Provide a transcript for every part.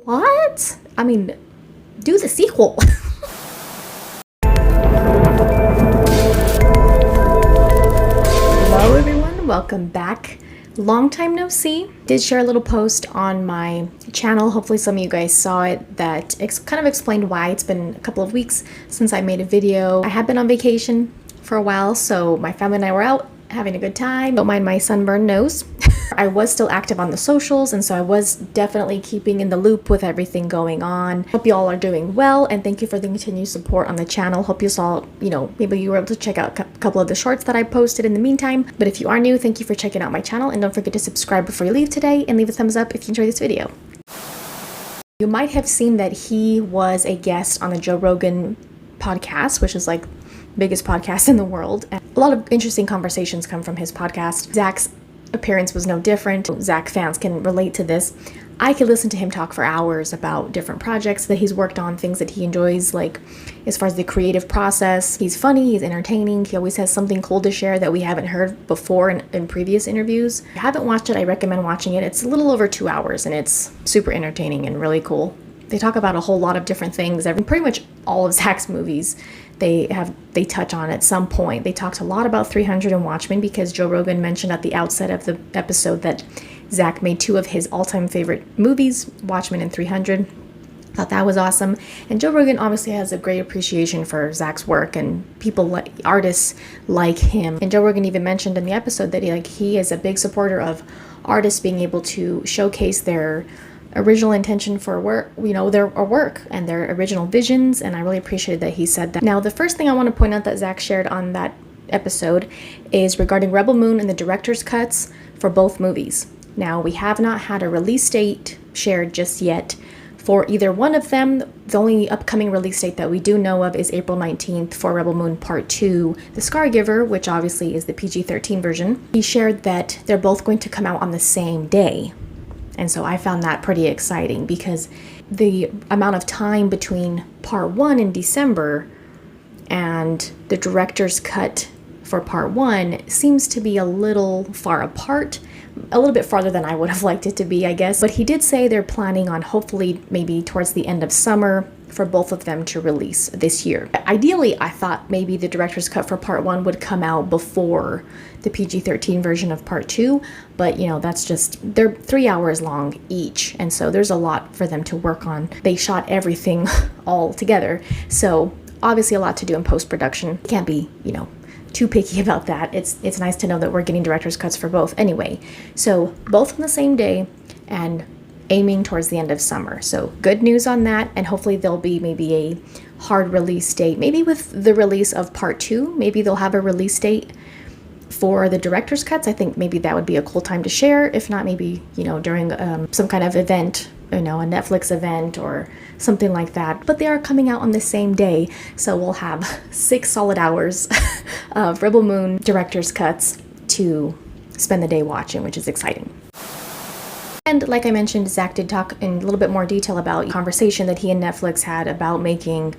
What? I mean, do the sequel. Hello everyone, welcome back. Long time no see. Did share a little post on my channel. Hopefully some of you guys saw it that kind of explained why it's been a couple of weeks since I made a video. I have been on vacation for a while, so my family and I were out having a good time. Don't mind my sunburned nose. I was still active on the socials, and so I was definitely keeping in the loop with everything going on. Hope you all are doing well, and thank you for the continued support on the channel. Hope you saw, maybe you were able to check out a couple of the shorts that I posted in the meantime. But if you are new, thank you for checking out my channel, and don't forget to subscribe before you leave today, and leave a thumbs up if you enjoyed this video. You might have seen that he was a guest on the Joe Rogan podcast, which is like biggest podcast in the world. And a lot of interesting conversations come from his podcast. Zack's appearance was no different. Zack fans can relate to this. I could listen to him talk for hours about different projects that he's worked on, things that he enjoys, like as far as the creative process. He's funny, he's entertaining, he always has something cool to share that we haven't heard before in previous interviews. If you haven't watched it, I recommend watching it. It's a little over 2 hours and it's super entertaining and really cool. They talk about a whole lot of different things. Pretty much all of Zack's movies they touch on at some point. They talked a lot about 300 and Watchmen because Joe Rogan mentioned at the outset of the episode that Zack made 2 of his all-time favorite movies, Watchmen and 300. Thought that was awesome. And Joe Rogan obviously has a great appreciation for Zack's work and artists like him. And Joe Rogan even mentioned in the episode that he is a big supporter of artists being able to showcase their original intention for work, their work and their original visions, and I really appreciated that he said that. Now, the first thing I want to point out that Zack shared on that episode is regarding Rebel Moon and the director's cuts for both movies. Now, we have not had a release date shared just yet for either one of them. The only upcoming release date that we do know of is April 19th for Rebel Moon Part 2, The Scargiver, which obviously is the PG-13 version. He shared that they're both going to come out on the same day. And so I found that pretty exciting because the amount of time between Part 1 in December and the director's cut for Part 1 seems to be a little far apart, a little bit farther than I would have liked it to be, I guess. But he did say they're planning on hopefully maybe towards the end of summer for both of them to release this year. Ideally, I thought maybe the director's cut for Part 1 would come out before the PG-13 version of Part 2, but that's just, they're 3 hours long each, and so there's a lot for them to work on. They shot everything all together, so obviously a lot to do in post-production. Can't be, too picky about that. It's nice to know that we're getting director's cuts for both anyway. So both on the same day and aiming towards the end of summer. So good news on that, and hopefully there'll be maybe a hard release date. Maybe with the release of Part 2, maybe they'll have a release date for the director's cuts. I think maybe that would be a cool time to share. If not, maybe, during some kind of event, a Netflix event or something like that. But they are coming out on the same day, so we'll have 6 solid hours of Rebel Moon director's cuts to spend the day watching, which is exciting. And like I mentioned, Zack did talk in a little bit more detail about the conversation that he and Netflix had about making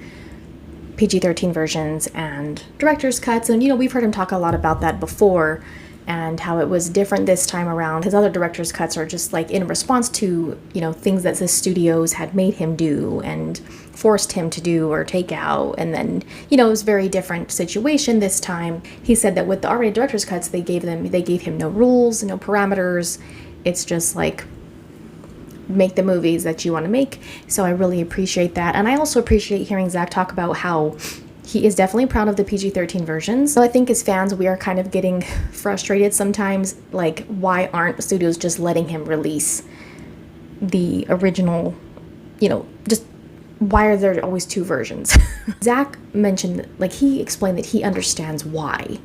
PG-13 versions and director's cuts. And, we've heard him talk a lot about that before and how it was different this time around. His other director's cuts are just like in response to, things that the studios had made him do and forced him to do or take out. And then, it was a very different situation this time. He said that with the R-rated director's cuts, they gave him no rules, no parameters. It's just like, make the movies that you want to make. So I really appreciate that. And I also appreciate hearing Zack talk about how he is definitely proud of the PG-13 versions. So I think as fans, we are kind of getting frustrated sometimes, like, why aren't studios just letting him release the original, just why are there always 2 versions? Zack mentioned, he explained that he understands why.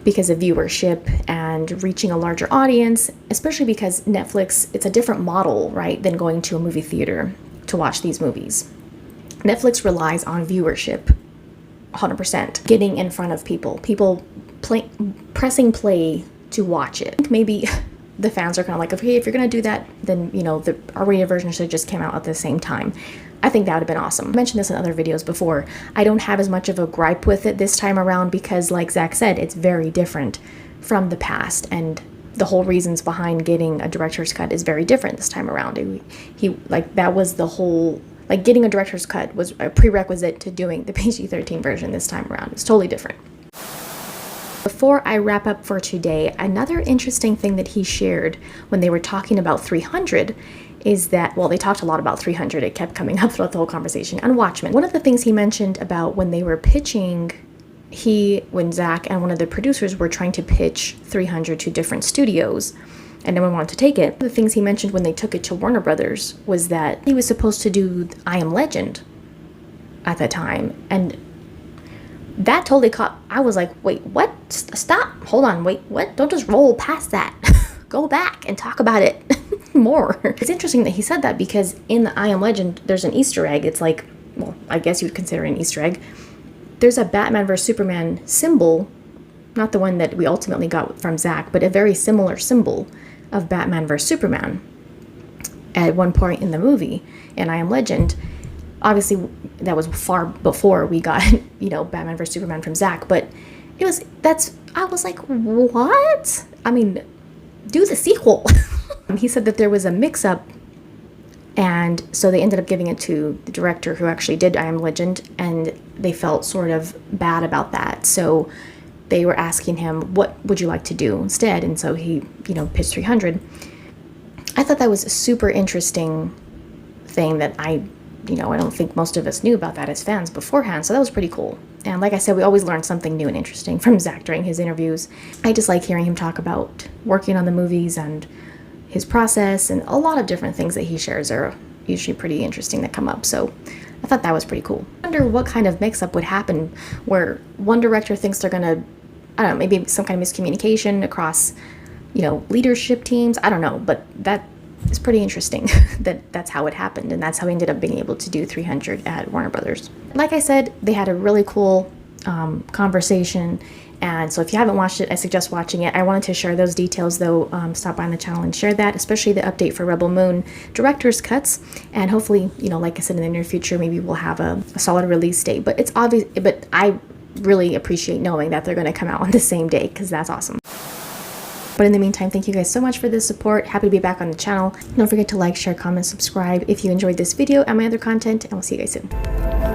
Because of viewership and reaching a larger audience, especially because Netflix, it's a different model, right, than going to a movie theater to watch these movies. Netflix relies on viewership, 100%, getting in front of people pressing play to watch it. Maybe the fans are kind of like, okay, if you're going to do that, then, the R-rated version should have just came out at the same time. I think that would have been awesome. I mentioned this in other videos before. I don't have as much of a gripe with it this time around because, like Zack said, it's very different from the past. And the whole reasons behind getting a director's cut is very different this time around. He like, that was the whole, like, getting a director's cut was a prerequisite to doing the PG-13 version this time around. It's totally different. Before I wrap up for today, another interesting thing that he shared when they were talking about 300 is that, well, they talked a lot about 300. It kept coming up throughout the whole conversation, and Watchmen. One of the things he mentioned about when they were pitching, when Zack and one of the producers were trying to pitch 300 to different studios, and no one wanted to take it. One of the things he mentioned when they took it to Warner Brothers was that he was supposed to do I Am Legend at that time, and that totally caught. I was like, wait, what? Stop. Hold on. Wait, what? Don't just roll past that. Go back and talk about it more. It's interesting that he said that, because in the I Am Legend, there's an Easter egg. It's like, well, I guess you would consider it an Easter egg. There's a Batman vs Superman symbol, not the one that we ultimately got from Zack, but a very similar symbol of Batman vs Superman at one point in the movie in I Am Legend. Obviously, that was far before we got, Batman vs Superman from Zack, but I was like, what? I mean, do the sequel. He said that there was a mix-up, and so they ended up giving it to the director who actually did I Am Legend, and they felt sort of bad about that. So they were asking him, what would you like to do instead? And so he, pitched 300. I thought that was a super interesting thing that I don't think most of us knew about that as fans beforehand. So that was pretty cool. And like I said, we always learn something new and interesting from Zack during his interviews. I just like hearing him talk about working on the movies and his process, and a lot of different things that he shares are usually pretty interesting that come up. So I thought that was pretty cool. I wonder what kind of mix-up would happen where one director thinks they're gonna, I don't know, maybe some kind of miscommunication across, leadership teams. I don't know, but that is pretty interesting that's how it happened, and that's how he ended up being able to do 300 at Warner Brothers. Like I said, they had a really cool conversation, and so if you haven't watched it, I suggest watching it. I wanted to share those details though. Stop by on the channel and share that, especially the update for Rebel Moon director's cuts, and hopefully, like I said, in the near future, maybe we'll have a solid release date. But it's obvious, but I really appreciate knowing that they're going to come out on the same day, because that's awesome. But in the meantime, thank you guys so much for the support. Happy to be back on the channel. Don't forget to like, share, comment, subscribe if you enjoyed this video and my other content, and we'll see you guys soon.